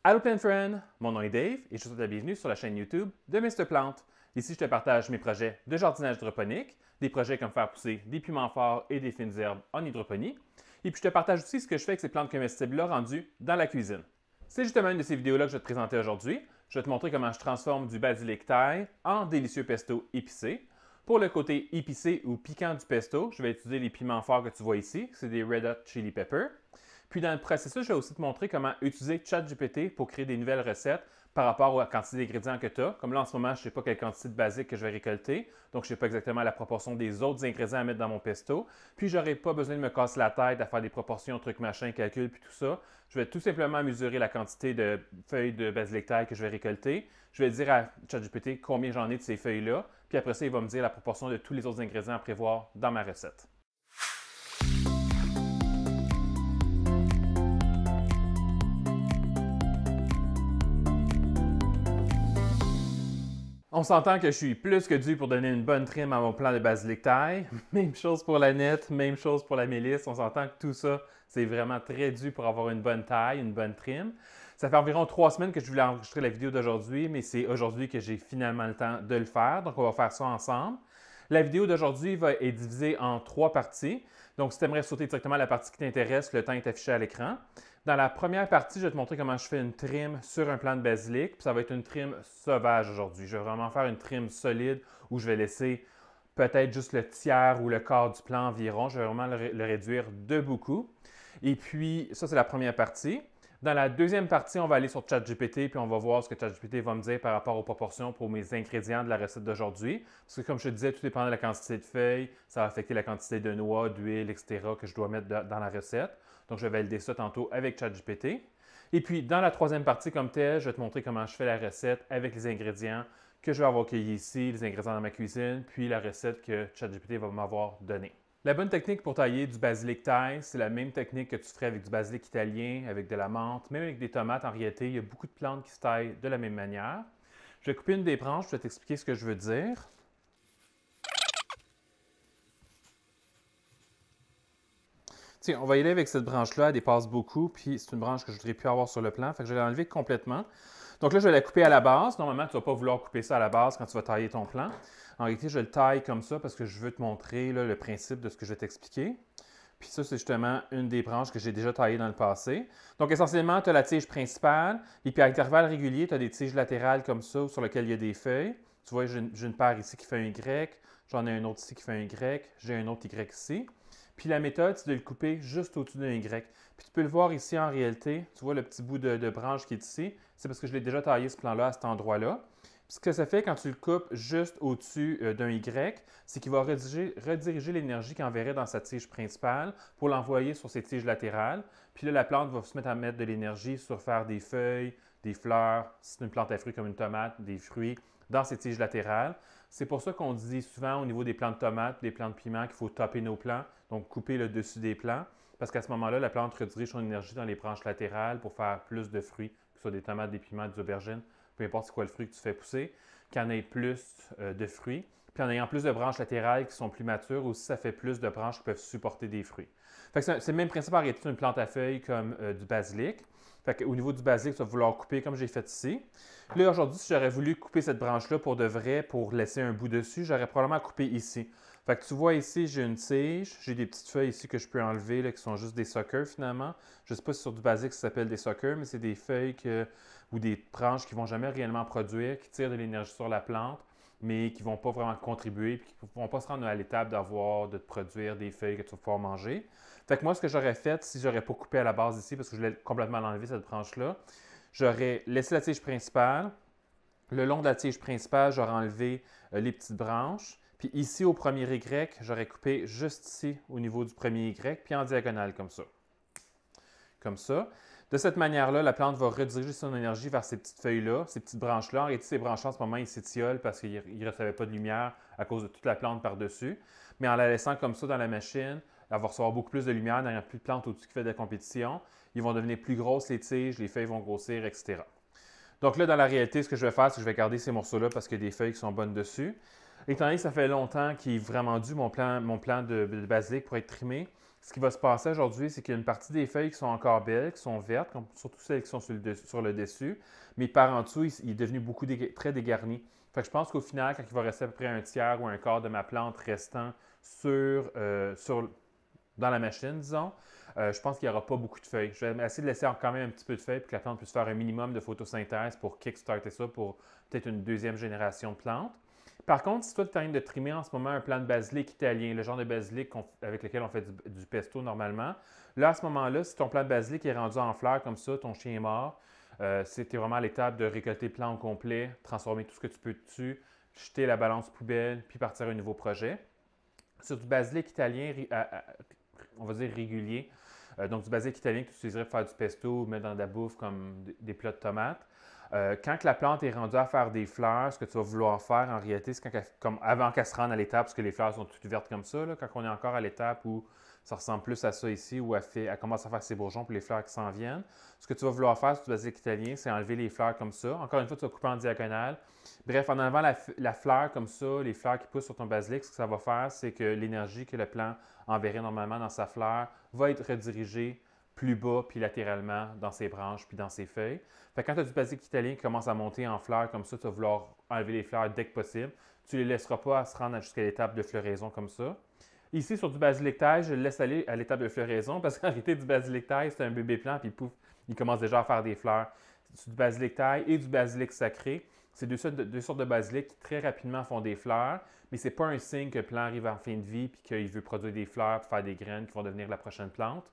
Allô plein de friends, mon nom est Dave et je vous souhaite la bienvenue sur la chaîne YouTube de Mr. Plante. Ici, je te partage mes projets de jardinage hydroponique, des projets comme faire pousser des piments forts et des fines herbes en hydroponie. Et puis, je te partage aussi ce que je fais avec ces plantes comestibles-là rendues dans la cuisine. C'est justement une de ces vidéos-là que je vais te présenter aujourd'hui. Je vais te montrer comment je transforme du basilic thaï en délicieux pesto épicé. Pour le côté épicé ou piquant du pesto, je vais utiliser les piments forts que tu vois ici. C'est des Red Hot Chili Pepper. Puis dans le processus, je vais aussi te montrer comment utiliser ChatGPT pour créer des nouvelles recettes par rapport à la quantité d'ingrédients que tu as. Comme là, en ce moment, je ne sais pas quelle quantité de basique que je vais récolter, donc je ne sais pas exactement la proportion des autres ingrédients à mettre dans mon pesto. Puis, je n'aurai pas besoin de me casser la tête à faire des proportions, trucs, machin, calculs, puis tout ça. Je vais tout simplement mesurer la quantité de feuilles de basilic thaï que je vais récolter. Je vais dire à ChatGPT combien j'en ai de ces feuilles-là. Puis après ça, il va me dire la proportion de tous les autres ingrédients à prévoir dans ma recette. On s'entend que je suis plus que dû pour donner une bonne trim à mon plant de basilic thaï. Même chose pour la nette, même chose pour la mélisse. On s'entend que tout ça, c'est vraiment très dû pour avoir une bonne taille, une bonne trim. Ça fait environ 3 semaines que je voulais enregistrer la vidéo d'aujourd'hui, mais c'est aujourd'hui que j'ai finalement le temps de le faire. Donc, on va faire ça ensemble. La vidéo d'aujourd'hui est divisée en 3 parties. Donc, si tu aimerais sauter directement à la partie qui t'intéresse, le temps est affiché à l'écran. Dans la première partie, je vais te montrer comment je fais une trim sur un plant de basilic. Puis ça va être une trim sauvage aujourd'hui. Je vais vraiment faire une trim solide où je vais laisser peut-être juste le tiers ou le quart du plant environ. Je vais vraiment le réduire de beaucoup. Et puis, ça, c'est la première partie. Dans la deuxième partie, on va aller sur ChatGPT puis on va voir ce que ChatGPT va me dire par rapport aux proportions pour mes ingrédients de la recette d'aujourd'hui. Parce que comme je te disais, tout dépend de la quantité de feuilles, ça va affecter la quantité de noix, d'huile, etc. que je dois mettre dans la recette. Donc, je vais valider ça tantôt avec ChatGPT. Et puis, dans la troisième partie comme telle, je vais te montrer comment je fais la recette avec les ingrédients que je vais avoir cueillis ici, les ingrédients dans ma cuisine, puis la recette que ChatGPT va m'avoir donnée. La bonne technique pour tailler du basilic thaï, c'est la même technique que tu ferais avec du basilic italien, avec de la menthe, même avec des tomates. En réalité, il y a beaucoup de plantes qui se taillent de la même manière. Je vais couper une des branches, je vais t'expliquer ce que je veux dire. Tiens, on va y aller avec cette branche-là, elle dépasse beaucoup, puis c'est une branche que je voudrais plus avoir sur le plan, fait que je vais l'enlever complètement. Donc là, je vais la couper à la base. Normalement, tu ne vas pas vouloir couper ça à la base quand tu vas tailler ton plant. En réalité, je le taille comme ça parce que je veux te montrer là, le principe de ce que je vais t'expliquer. Puis ça, c'est justement une des branches que j'ai déjà taillées dans le passé. Donc, essentiellement, tu as la tige principale, et puis à intervalles réguliers, tu as des tiges latérales comme ça sur lesquelles il y a des feuilles. Tu vois, j'ai une paire ici qui fait un Y, j'en ai un autre ici qui fait un Y, j'ai un autre Y ici. Puis la méthode, c'est de le couper juste au-dessus d'un Y. Puis tu peux le voir ici en réalité, tu vois le petit bout de branche qui est ici, c'est parce que je l'ai déjà taillé ce plan-là à cet endroit-là. Puis ce que ça fait quand tu le coupes juste au-dessus d'un Y, c'est qu'il va rediriger l'énergie qu'il enverrait dans sa tige principale pour l'envoyer sur ses tiges latérales. Puis là, la plante va se mettre à mettre de l'énergie sur faire des feuilles, des fleurs, si c'est une plante à fruits comme une tomate, des fruits, dans ses tiges latérales. C'est pour ça qu'on dit souvent au niveau des plants de tomates, des plants de piment, qu'il faut topper nos plants, donc couper le dessus des plants, parce qu'à ce moment-là, la plante redirige son énergie dans les branches latérales pour faire plus de fruits, que ce soit des tomates, des piments, des aubergines, peu importe c'est quoi le fruit que tu fais pousser, qu'il y en ait plus de fruits. Puis en ayant plus de branches latérales qui sont plus matures, aussi ça fait plus de branches qui peuvent supporter des fruits. Fait que c'est le même principe en réalité d'une plante à feuilles comme du basilic. Fait au niveau du basilic, tu vas vouloir couper comme j'ai fait ici. Là, aujourd'hui, si j'aurais voulu couper cette branche-là pour de vrai, pour laisser un bout dessus, j'aurais probablement coupé ici. Fait que tu vois ici, j'ai une tige, j'ai des petites feuilles ici que je peux enlever, là, qui sont juste des suckers finalement. Je ne sais pas si sur du basilic ça s'appelle des suckers, mais c'est des feuilles ou des branches qui ne vont jamais réellement produire, qui tirent de l'énergie sur la plante, mais qui ne vont pas vraiment contribuer, puis qui ne vont pas se rendre à l'étape de te produire des feuilles que tu vas pouvoir manger. Fait que moi, ce que j'aurais fait, si j'aurais pas coupé à la base ici, parce que je voulais complètement l'enlever, cette branche-là, j'aurais laissé la tige principale. Le long de la tige principale, j'aurais enlevé les petites branches. Puis ici, au premier Y, j'aurais coupé juste ici, au niveau du premier Y, puis en diagonale, comme ça. Comme ça. De cette manière-là, la plante va rediriger son énergie vers ces petites feuilles-là, ces petites branches-là. En réalité, ces branches-là, en ce moment, ils s'étiolent parce qu'ils ne recevaient pas de lumière à cause de toute la plante par-dessus. Mais en la laissant comme ça dans la machine, elle va recevoir beaucoup plus de lumière, il n'y a plus de plantes au-dessus qui fait de la compétition. Ils vont devenir plus grosses, les tiges, les feuilles vont grossir, etc. Donc là, dans la réalité, ce que je vais faire, c'est que je vais garder ces morceaux-là parce qu'il y a des feuilles qui sont bonnes dessus. Étant donné que ça fait longtemps qu'il est vraiment dû mon plan de basilic pour être trimé, Ce qui va se passer aujourd'hui, c'est qu'il y a une partie des feuilles qui sont encore belles, qui sont vertes, surtout celles qui sont sur le dessus, mais par en dessous, il est devenu très dégarni. Fait que je pense qu'au final, quand il va rester à peu près un tiers ou un quart de ma plante restant dans la machine, disons, je pense qu'il n'y aura pas beaucoup de feuilles. Je vais essayer de laisser quand même un petit peu de feuilles pour que la plante puisse faire un minimum de photosynthèse pour kickstarter ça pour peut-être une deuxième génération de plantes. Par contre, si toi, tu es en train de trimer en ce moment un plant de basilic italien, le genre de basilic avec lequel on fait du pesto normalement, là, à ce moment-là, si ton plant de basilic est rendu en fleurs comme ça, ton chien est mort, c'était vraiment à l'étape de récolter le plant au complet, transformer tout ce que tu peux dessus, jeter la balance poubelle, puis partir à un nouveau projet. Sur du basilic italien, on va dire régulier, donc du basilic italien que tu utiliserais pour faire du pesto ou mettre dans de la bouffe comme des plats de tomates. Quand la plante est rendue à faire des fleurs, ce que tu vas vouloir faire en réalité, c'est comme avant qu'elle se rende à l'étape, parce que les fleurs sont toutes vertes comme ça, là, quand on est encore à l'étape où ça ressemble plus à ça ici, où elle commence à faire ses bourgeons pour les fleurs qui s'en viennent. Ce que tu vas vouloir faire sur du basilic italien, c'est enlever les fleurs comme ça. Encore une fois, tu vas couper en diagonale. Bref, en enlevant la fleur comme ça, les fleurs qui poussent sur ton basilic, ce que ça va faire, c'est que l'énergie que le plant enverrait normalement dans sa fleur va être redirigée plus bas puis latéralement dans ses branches puis dans ses feuilles. Fait que quand tu as du basilic italien qui commence à monter en fleurs comme ça, tu vas vouloir enlever les fleurs dès que possible. Tu ne les laisseras pas se rendre jusqu'à l'étape de floraison comme ça. Ici, sur du basilic thaï, je le laisse aller à l'étape de floraison parce qu'en réalité, du basilic thaï, c'est un bébé plant puis pouf, il commence déjà à faire des fleurs. Du basilic thaï et du basilic sacré, c'est deux sortes de basilic qui très rapidement font des fleurs, mais ce n'est pas un signe que le plant arrive en fin de vie et qu'il veut produire des fleurs pour faire des graines qui vont devenir la prochaine plante,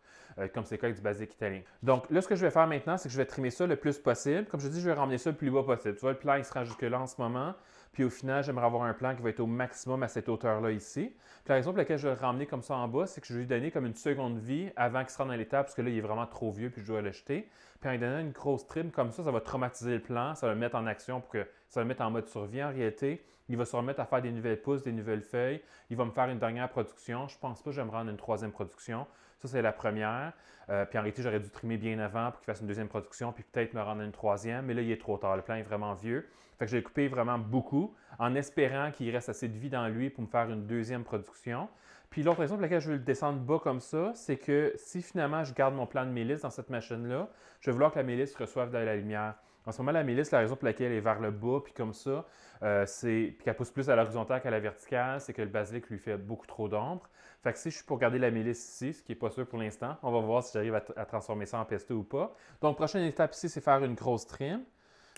comme c'est le cas avec du basilic italien. Donc là, ce que je vais faire maintenant, c'est que je vais trimer ça le plus possible. Comme je dis, je vais ramener ça le plus bas possible. Tu vois, le plant, il se rend jusque-là en ce moment. Puis au final, j'aimerais avoir un plant qui va être au maximum à cette hauteur-là ici. Puis la raison pour laquelle je vais le ramener comme ça en bas, c'est que je vais lui donner comme une seconde vie avant qu'il se rende à l'étape, parce que là, il est vraiment trop vieux puis je dois le jeter. Puis en lui donnant une grosse trim comme ça va traumatiser le plant, ça va le mettre en action pour que ça va le mettre en mode survie en réalité. Il va se remettre à faire des nouvelles pousses, des nouvelles feuilles. Il va me faire une dernière production. Je ne pense pas que je vais me rendre une troisième production. Ça, c'est la première. Puis en réalité, j'aurais dû trimer bien avant pour qu'il fasse une deuxième production, puis peut-être me rendre à une troisième. Mais là, il est trop tard. Le plant est vraiment vieux. Fait que je l'ai coupé vraiment beaucoup en espérant qu'il reste assez de vie dans lui pour me faire une deuxième production. Puis l'autre raison pour laquelle je veux le descendre bas comme ça, c'est que si finalement je garde mon plant de mélisse dans cette machine-là, je vais vouloir que la mélisse reçoive de la lumière. En ce moment, la mélisse, la raison pour laquelle elle est vers le bas, puis comme ça, puis qu'elle pousse plus à l'horizontale qu'à la verticale, c'est que le basilic lui fait beaucoup trop d'ombre. Fait que si je suis pour garder la mélisse ici, ce qui n'est pas sûr pour l'instant, on va voir si j'arrive à transformer ça en pesto ou pas. Donc, prochaine étape ici, c'est faire une grosse trim,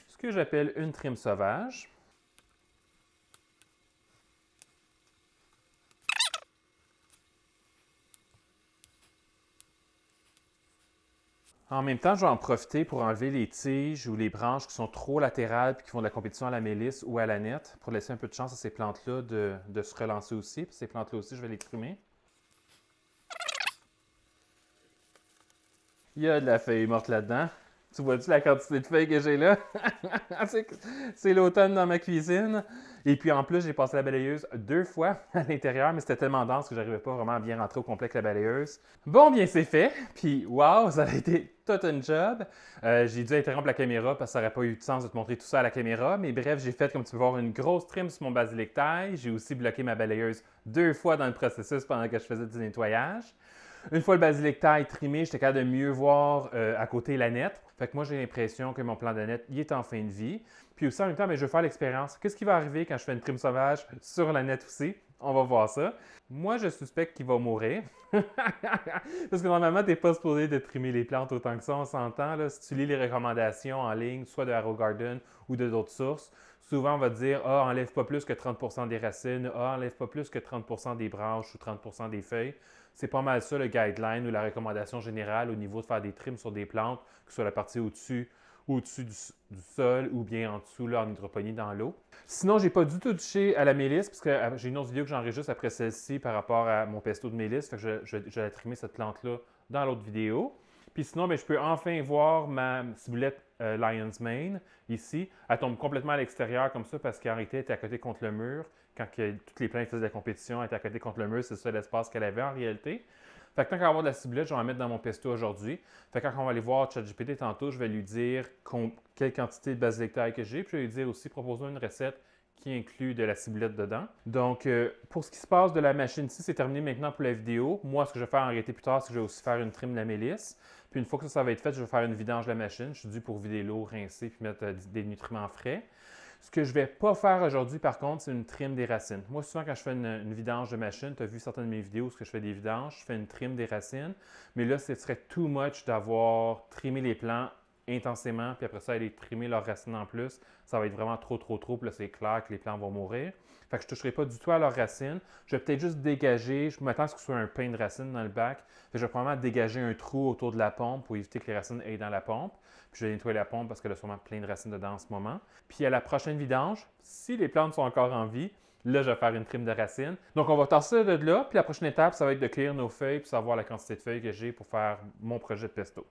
ce que j'appelle une trim sauvage. En même temps, je vais en profiter pour enlever les tiges ou les branches qui sont trop latérales et qui font de la compétition à la mélisse ou à la nette pour laisser un peu de chance à ces plantes-là de se relancer aussi. Puis ces plantes-là aussi, je vais les trimer. Il y a de la feuille morte là-dedans. Tu vois-tu la quantité de feuilles que j'ai là? C'est l'automne dans ma cuisine. Et puis en plus, j'ai passé la balayeuse 2 fois à l'intérieur, mais c'était tellement dense que j'arrivais pas vraiment à bien rentrer au complet avec la balayeuse. Bon, bien c'est fait. Puis waouh, ça a été tout un job. J'ai dû interrompre la caméra parce que ça n'aurait pas eu de sens de te montrer tout ça à la caméra. Mais bref, j'ai fait, comme tu peux voir, une grosse trim sur mon basilic thaï. J'ai aussi bloqué ma balayeuse 2 fois dans le processus pendant que je faisais du nettoyage. Une fois le basilic thaï trimé, j'étais capable de mieux voir à côté la nette. Fait que moi, j'ai l'impression que mon plan de nette, il est en fin de vie. Puis aussi, en même temps, je veux faire l'expérience. Qu'est-ce qui va arriver quand je fais une trim sauvage sur la nette aussi? On va voir ça. Moi, je suspecte qu'il va mourir. Parce que normalement, tu n'es pas supposé de trimer les plantes autant que ça, on s'entend. Là. Si tu lis les recommandations en ligne, soit de AeroGarden ou de d'autres sources, souvent on va te dire « Ah, enlève pas plus que 30% des racines. Ah, enlève pas plus que 30% des branches ou 30% des feuilles. » C'est pas mal ça le guideline ou la recommandation générale au niveau de faire des trims sur des plantes, que ce soit la partie au-dessus du sol ou bien en dessous là, en hydroponie dans l'eau. Sinon, j'ai pas du tout touché à la mélisse parce que j'ai une autre vidéo que j'enregistre après celle-ci par rapport à mon pesto de mélisse. Fait que je vais trimer cette plante-là dans l'autre vidéo. Puis sinon, je peux enfin voir ma ciboulette Lion's Mane ici. Elle tombe complètement à l'extérieur comme ça parce qu'en réalité, elle était à côté contre le mur. Quand toutes les plantes faisaient de la compétition, elle était à côté contre le mur. C'est ça l'espace qu'elle avait en réalité. Fait que tant qu'à avoir de la ciboulette, je vais en mettre dans mon pesto aujourd'hui. Fait que quand on va aller voir ChatGPT tantôt, je vais lui dire quelle quantité de basilic thaï que j'ai. Puis je vais lui dire aussi, propose-moi une recette qui inclut de la ciboulette dedans. Donc, pour ce qui se passe de la machine ici, c'est terminé maintenant pour la vidéo. Moi, ce que je vais faire en réalité plus tard, c'est que je vais aussi faire une trim de la mélisse. Puis une fois que ça va être fait, je vais faire une vidange de la machine. Je suis dû pour vider l'eau, rincer, puis mettre des nutriments frais. Ce que je ne vais pas faire aujourd'hui, par contre, c'est une trim des racines. Moi, souvent, quand je fais une vidange de machine, tu as vu certaines de mes vidéos où je fais des vidanges, je fais une trim des racines. Mais là, ce serait too much d'avoir trimé les plants intensément, puis après ça, aller trimer leurs racines en plus. Ça va être vraiment trop, puis là, c'est clair que les plants vont mourir. Fait que je ne toucherai pas du tout à leurs racines. Je vais peut-être juste dégager, je m'attends à ce que ce soit un pain de racines dans le bac. Fait que je vais probablement dégager un trou autour de la pompe pour éviter que les racines aillent dans la pompe. Puis je vais nettoyer la pompe parce qu'elle a sûrement plein de racines dedans en ce moment. Puis à la prochaine vidange, si les plantes sont encore en vie, là, je vais faire une trim de racines. Donc, on va tasser de là. Puis la prochaine étape, ça va être de cueillir nos feuilles puis savoir la quantité de feuilles que j'ai pour faire mon projet de pesto.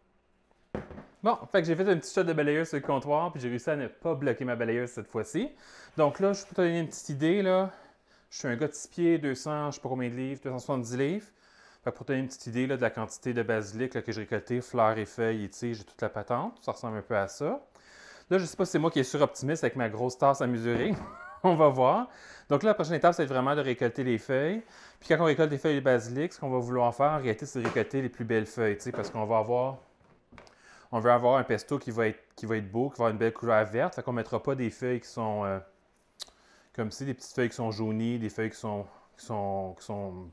Bon, fait que j'ai fait un petit shot de balayeuse sur le comptoir, puis j'ai réussi à ne pas bloquer ma balayeuse cette fois-ci. Donc là, je peux te donner une petite idée, là. Je suis un gars de 6 pieds, 200, je ne sais pas combien de livres, 270 livres. Fait que pour te donner une petite idée là, de la quantité de basilic là, que j'ai récolté, fleurs et feuilles et tige, j'ai toute la patente. Ça ressemble un peu à ça. Là, je ne sais pas si c'est moi qui est suroptimiste avec ma grosse tasse à mesurer. On va voir. Donc là, la prochaine étape, c'est vraiment de récolter les feuilles. Puis quand on récolte les feuilles de basilic, ce qu'on va vouloir faire en réalité, c'est de récolter les plus belles feuilles, parce qu'on va avoir... On veut avoir un pesto qui va être beau, qui va avoir une belle couleur verte. Fait qu'on ne mettra pas des feuilles qui sont comme ci, des petites feuilles qui sont jaunies, des feuilles qui sont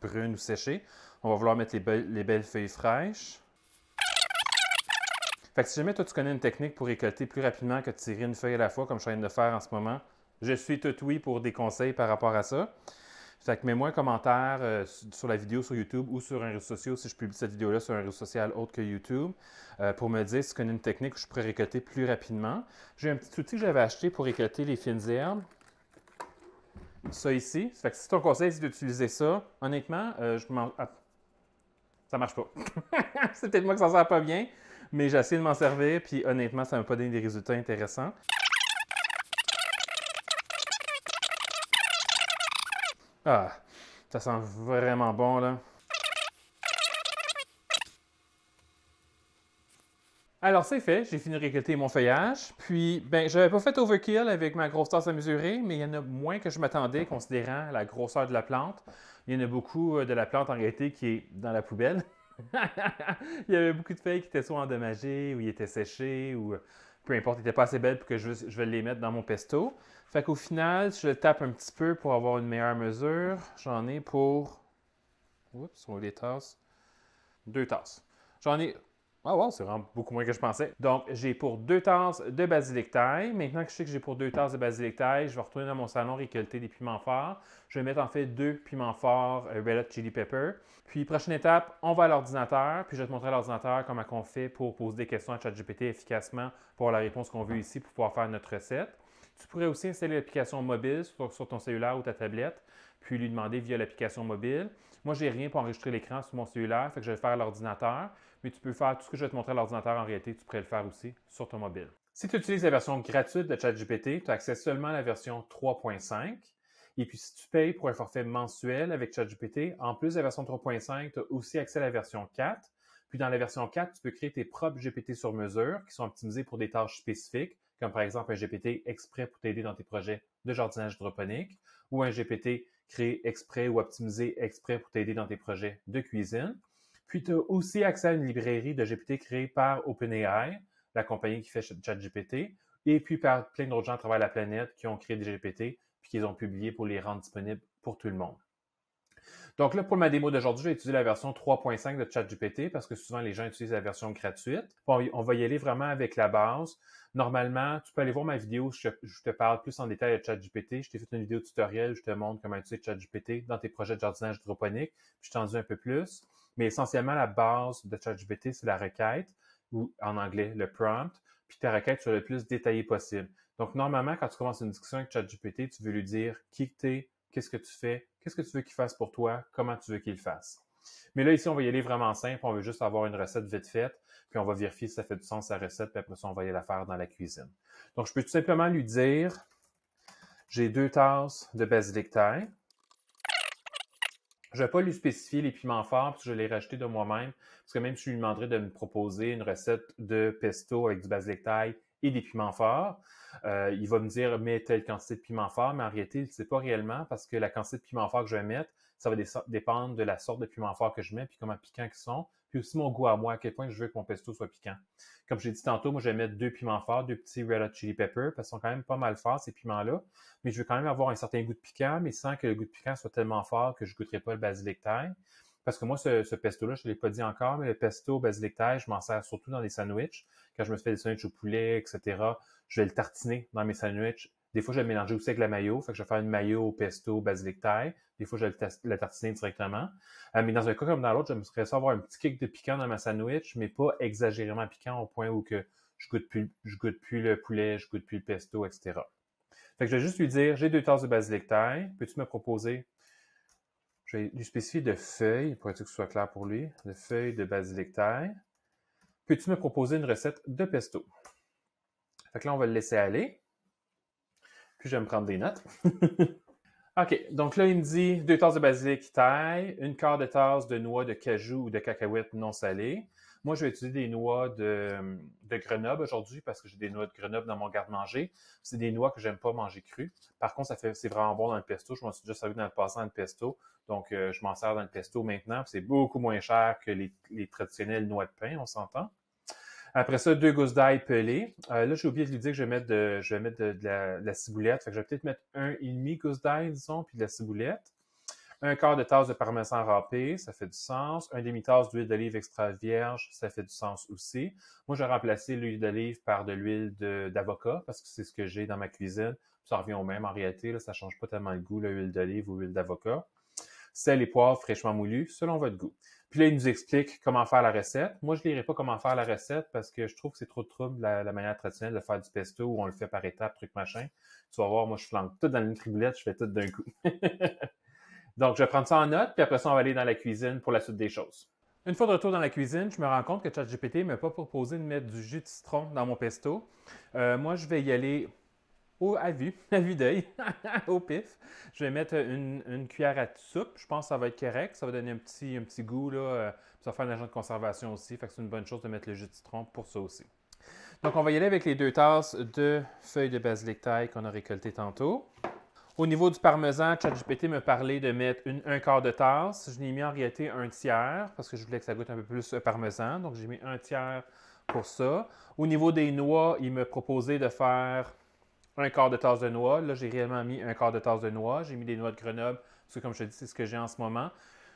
brunes ou séchées. On va vouloir mettre les belles feuilles fraîches. Fait que si jamais toi tu connais une technique pour récolter plus rapidement que de tirer une feuille à la fois, comme je suis en train de faire en ce moment, je suis tout oui pour des conseils par rapport à ça. Fait que mets-moi un commentaire sur la vidéo sur YouTube ou sur un réseau social si je publie cette vidéo-là sur un réseau social autre que YouTube pour me dire si tu connais une technique où je pourrais récolter plus rapidement. J'ai un petit outil que j'avais acheté pour récolter les fines herbes. Ça ici. Fait que si ton conseil c'est d'utiliser ça, honnêtement, ça marche pas. C'est peut-être moi que ça sert pas bien, mais j'ai essayé de m'en servir, puis honnêtement, ça m'a pas donné des résultats intéressants. Ah, ça sent vraiment bon, là. Alors, c'est fait. J'ai fini de récolter mon feuillage. Puis, ben, je n'avais pas fait overkill avec ma grosse tasse à mesurer, mais il y en a moins que je m'attendais, considérant la grosseur de la plante. Il y en a beaucoup de la plante, en réalité, qui est dans la poubelle. Il y avait beaucoup de feuilles qui étaient soit endommagées, ou ils étaient séchées, ou peu importe, ils n'étaient pas assez belles pour que je vais les mettre dans mon pesto. Fait qu'au final, je le tape un petit peu pour avoir une meilleure mesure. J'en ai pour... Oups, on va les tasses. 2 tasses. J'en ai... Ah wow, c'est vraiment beaucoup moins que je pensais. Donc, j'ai pour 2 tasses de basilic thaï. Maintenant que je sais que j'ai pour 2 tasses de basilic thaï, je vais retourner dans mon salon récolter des piments forts. Je vais mettre en fait 2 piments forts Red Hot Chili Pepper. Puis, prochaine étape, on va à l'ordinateur. Puis, je vais te montrer à l'ordinateur comment on fait pour poser des questions à ChatGPT efficacement pour avoir la réponse qu'on veut ici pour pouvoir faire notre recette. Tu pourrais aussi installer l'application mobile sur ton cellulaire ou ta tablette, puis lui demander via l'application mobile. Moi, je n'ai rien pour enregistrer l'écran sur mon cellulaire, fait que je vais le faire à l'ordinateur, mais tu peux faire tout ce que je vais te montrer à l'ordinateur en réalité, tu pourrais le faire aussi sur ton mobile. Si tu utilises la version gratuite de ChatGPT, tu as accès seulement à la version 3.5. Et puis, si tu payes pour un forfait mensuel avec ChatGPT, en plus de la version 3.5, tu as aussi accès à la version 4. Puis, dans la version 4, tu peux créer tes propres GPT sur mesure qui sont optimisés pour des tâches spécifiques, comme par exemple un GPT exprès pour t'aider dans tes projets de jardinage hydroponique ou un GPT créé exprès ou optimisé exprès pour t'aider dans tes projets de cuisine. Puis, tu as aussi accès à une librairie de GPT créée par OpenAI, la compagnie qui fait ChatGPT, et puis par plein d'autres gens à travers la planète qui ont créé des GPT puis qu'ils ont publiés pour les rendre disponibles pour tout le monde. Donc là, pour ma démo d'aujourd'hui, je vais utiliser la version 3.5 de ChatGPT parce que souvent les gens utilisent la version gratuite. Bon, on va y aller vraiment avec la base. Normalement, tu peux aller voir ma vidéo où je te parle plus en détail de ChatGPT. Je t'ai fait une vidéo tutoriel où je te montre comment utiliser ChatGPT dans tes projets de jardinage hydroponique. Puis je t'en dis un peu plus. Mais essentiellement, la base de ChatGPT, c'est la requête, ou en anglais, le prompt, puis ta requête soit le plus détaillée possible. Donc, normalement, quand tu commences une discussion avec ChatGPT, tu veux lui dire qui tu es, qu'est-ce que tu fais, qu'est-ce que tu veux qu'il fasse pour toi, comment tu veux qu'il le fasse. Mais là, ici, on va y aller vraiment simple. On veut juste avoir une recette vite faite, puis on va vérifier si ça fait du sens, sa recette, puis après ça, on va y aller la faire dans la cuisine. Donc, je peux tout simplement lui dire, j'ai 2 tasses de basilic thaï. Je ne vais pas lui spécifier les piments forts parce que je l'ai rajouté de moi-même. Parce que même si je lui demanderais de me proposer une recette de pesto avec du basilic thaï et des piments forts. Il va me dire, mets telle quantité de piment fort, mais en réalité, il ne sait pas réellement parce que la quantité de piment fort que je vais mettre, ça va dépendre de la sorte de piment fort que je mets, puis comment piquants ils sont, puis aussi mon goût à moi, à quel point je veux que mon pesto soit piquant. Comme j'ai dit tantôt, moi, je vais mettre 2 piments forts, 2 petits Red Hot Chili Pepper, parce qu'ils sont quand même pas mal forts, ces piments-là. Mais je veux quand même avoir un certain goût de piquant, mais sans que le goût de piquant soit tellement fort que je ne goûterai pas le basilic thaï. Parce que moi, ce pesto-là, je ne l'ai pas dit encore, mais le pesto basilic thaï, je m'en sers surtout dans les sandwichs. Quand je me fais des sandwichs au poulet, etc., je vais le tartiner dans mes sandwichs. Des fois, je vais le mélanger aussi avec la mayo. Fait que je vais faire une mayo au pesto basilic thaï. Des fois, je vais le tartiner directement. Mais dans un cas comme dans l'autre, j'aimerais ça avoir un petit kick de piquant dans ma sandwich, mais pas exagérément piquant au point où que je goûte plus le poulet, je goûte plus le pesto, etc. Fait que je vais juste lui dire, j'ai 2 tasses de basilic thaï. Peux-tu me proposer, je vais lui spécifier de feuilles, pour être sûr que ce soit clair pour lui, de feuilles de basilic thaï. Peux-tu me proposer une recette de pesto? Fait que là, on va le laisser aller. Puis, je vais me prendre des notes. OK, donc là, il me dit 2 tasses de basilic thaï, 1/4 de tasse de noix de cajou ou de cacahuètes non salées. Moi, je vais utiliser des noix de Grenoble aujourd'hui parce que j'ai des noix de Grenoble dans mon garde-manger. C'est des noix que j'aime pas manger crues. Par contre, c'est vraiment bon dans le pesto. Je m'en suis déjà servi dans le passé dans le pesto. Donc, je m'en sers dans le pesto maintenant. C'est beaucoup moins cher que les traditionnelles noix de pain, on s'entend. Après ça, 2 gousses d'ail pelées. Là, j'ai oublié de lui dire que je vais mettre de la ciboulette. Fait que je vais peut-être mettre 1,5 gousses d'ail, disons, puis de la ciboulette. 1/4 de tasse de parmesan râpé, ça fait du sens. 1 demi-tasse d'huile d'olive extra vierge, ça fait du sens aussi. Moi, j'ai remplacé l'huile d'olive par de l'huile d'avocat parce que c'est ce que j'ai dans ma cuisine. Ça revient au même en réalité, là, ça change pas tellement le goût, l'huile d'olive ou l'huile d'avocat. Sel et poivre fraîchement moulus, selon votre goût. Puis là, il nous explique comment faire la recette. Moi, je ne lirai pas comment faire la recette parce que je trouve que c'est trop de trouble la manière traditionnelle de faire du pesto où on le fait par étapes, truc machin. Tu vas voir, moi, je flanque tout dans le Nutriboulette, je fais tout d'un coup. Donc, je vais prendre ça en note, puis après ça, on va aller dans la cuisine pour la suite des choses. Une fois de retour dans la cuisine, je me rends compte que ChatGPT ne m'a pas proposé de mettre du jus de citron dans mon pesto. Moi, je vais y aller à vue d'œil, au pif. Je vais mettre une cuillère à soupe. Je pense que ça va être correct. Ça va donner un petit goût, là. Ça va faire un agent de conservation aussi. Fait que c'est une bonne chose de mettre le jus de citron pour ça aussi. Donc, on va y aller avec les 2 tasses de feuilles de basilic thaï qu'on a récoltées tantôt. Au niveau du parmesan, ChatGPT me parlait de mettre 1/4 de tasse. Je l'ai mis en réalité 1/3 parce que je voulais que ça goûte un peu plus le parmesan. Donc, j'ai mis 1/3 pour ça. Au niveau des noix, il me proposait de faire 1/4 de tasse de noix. Là, j'ai réellement mis 1/4 de tasse de noix. J'ai mis des noix de Grenoble parce que, comme je te dis, c'est ce que j'ai en ce moment.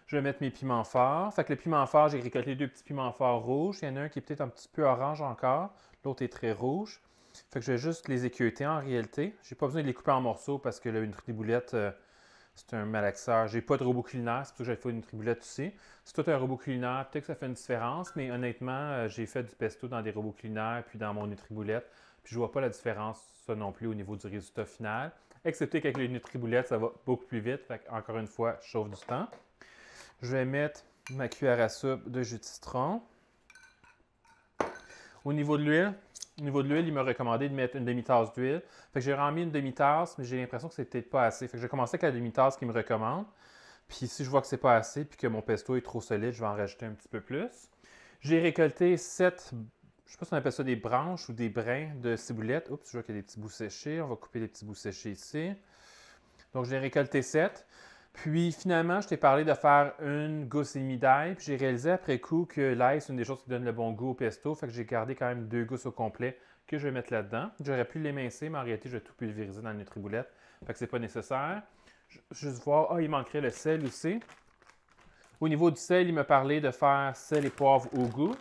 Je vais mettre mes piments forts. Fait que le piment fort, j'ai récolté 2 petits piments forts rouges. Il y en a un qui est peut-être un petit peu orange encore. L'autre est très rouge. Fait que je vais juste les équeuter en réalité. J'ai pas besoin de les couper en morceaux parce que là, une Nutriboulette, c'est un malaxeur. J'ai pas de robot culinaire, c'est pour ça que j'ai fait une Nutriboulette aussi. Si toi, tu as un robot culinaire, peut-être que ça fait une différence, mais honnêtement, j'ai fait du pesto dans des robots culinaires puis dans mon Nutriboulette. Puis je vois pas la différence, ça non plus, au niveau du résultat final. Excepté qu'avec les Nutriboulette, ça va beaucoup plus vite. Fait encore une fois, je sauve du temps. Je vais mettre ma cuillère à soupe de jus de citron. Au niveau de l'huile, il m'a recommandé de mettre une demi-tasse d'huile. Fait que j'ai remis une demi-tasse, mais j'ai l'impression que c'est peut-être pas assez. Fait que je vais commencer avec la demi-tasse qu'il me recommande. Puis si je vois que c'est pas assez puis que mon pesto est trop solide, je vais en rajouter un petit peu plus. J'ai récolté 7, je sais pas si on appelle ça des branches ou des brins de ciboulette. Oups, je vois qu'il y a des petits bouts séchés. On va couper les petits bouts séchés ici. Donc j'ai récolté 7. Puis finalement, je t'ai parlé de faire une gousse et demie d'ail. Puis j'ai réalisé après coup que l'ail, c'est une des choses qui donne le bon goût au pesto. Fait que j'ai gardé quand même 2 gousses au complet que je vais mettre là-dedans. J'aurais pu l'émincer, mais en réalité, je vais tout pulvériser dans le Nutriboulette. Fait que c'est pas nécessaire. Juste voir, il manquerait le sel aussi. Au niveau du sel, il m'a parlé de faire sel et poivre au goût.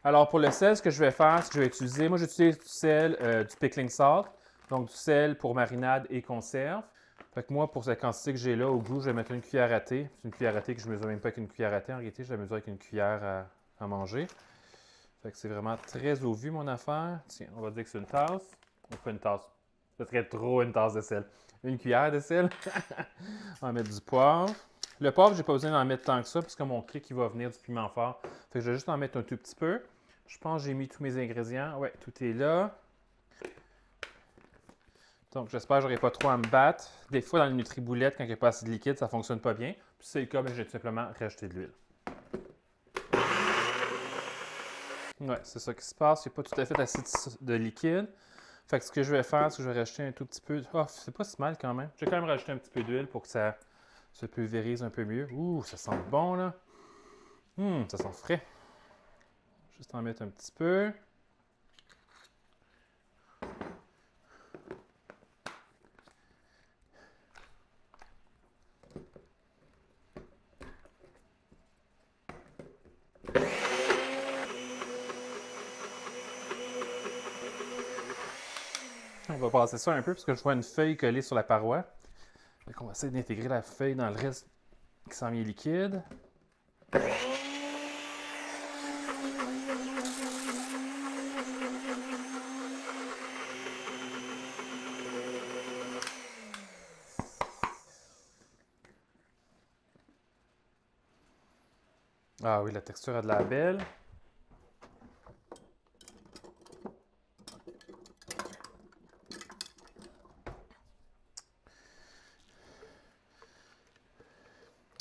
Alors pour le sel, ce que je vais faire, c'est que je vais utiliser, moi j'utilise du sel, du pickling salt. Donc, du sel pour marinade et conserve. Fait que moi, pour cette quantité que j'ai là, au goût, je vais mettre une cuillère à thé. C'est une cuillère à thé que je ne mesure même pas avec une cuillère à thé. En réalité, je la mesure avec une cuillère à manger. Fait que c'est vraiment très au vu, mon affaire. Tiens, on va dire que c'est une tasse. On fait une tasse. Ce serait trop une tasse de sel. Une cuillère de sel. On va mettre du poivre. Le poivre, j'ai pas besoin d'en mettre tant que ça, parce que mon clic, il va venir du piment fort. Fait que je vais juste en mettre un tout petit peu. Je pense que j'ai mis tous mes ingrédients. Ouais, tout est là. Donc, j'espère que je n'aurai pas trop à me battre. Des fois, dans le Nutriboulette, quand il n'y a pas assez de liquide, ça ne fonctionne pas bien. Puis, si c'est le cas, je vais tout simplement rajouter de l'huile. Ouais, c'est ça qui se passe. Il n'y a pas tout à fait assez de liquide. Fait que ce que je vais faire, c'est que je vais rajouter un tout petit peu... Oh, c'est pas si mal quand même. Je vais quand même rajouter un petit peu d'huile pour que ça se pulvérise un peu mieux. Ouh, ça sent bon, là. Ça sent frais. Juste en mettre un petit peu. On va passer ça un peu parce que je vois une feuille collée sur la paroi. Donc on va essayer d'intégrer la feuille dans le reste qui s'en vient liquide. Ah oui, la texture a de la belle.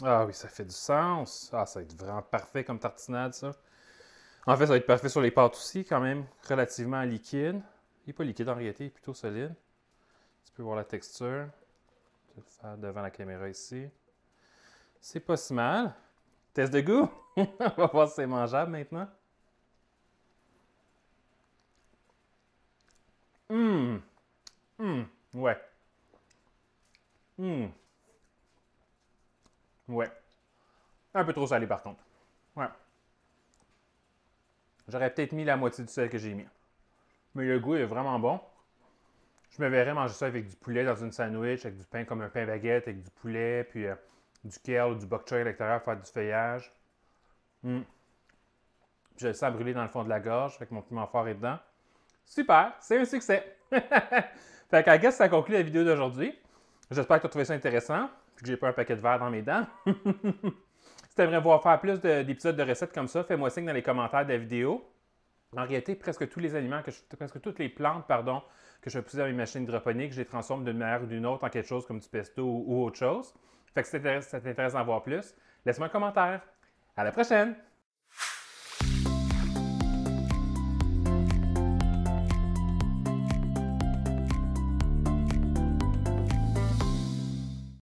Ah oui, ça fait du sens. Ah, ça va être vraiment parfait comme tartinade, ça. En fait, ça va être parfait sur les pâtes aussi, quand même relativement liquide. Il n'est pas liquide en réalité, il est plutôt solide. Tu peux voir la texture. Je vais le faire devant la caméra ici. C'est pas si mal. Test de goût. On va voir si c'est mangeable maintenant. Ouais. Ouais. Un peu trop salé par contre. Ouais. J'aurais peut-être mis la moitié du sel que j'ai mis. Mais le goût est vraiment bon. Je me verrais manger ça avec du poulet dans une sandwich, avec du pain comme un pain baguette, avec du poulet, puis du kale ou du bok choy à l'extérieur, faire du feuillage. Puis je le sens brûler dans le fond de la gorge, avec mon piment fort est dedans. Super, c'est un succès! Fait qu'à guess, ça conclut la vidéo d'aujourd'hui. J'espère que tu as trouvé ça intéressant, puis que j'ai pas un paquet de verre dans mes dents. Si tu aimerais voir faire plus d'épisodes de recettes comme ça, fais-moi signe dans les commentaires de la vidéo. En réalité, presque tous les aliments, presque toutes les plantes, pardon, que je fais pousser dans mes machines hydroponiques, je les transforme d'une manière ou d'une autre en quelque chose comme du pesto ou autre chose. Fait que si ça t'intéresse d'en voir plus, laisse-moi un commentaire. À la prochaine!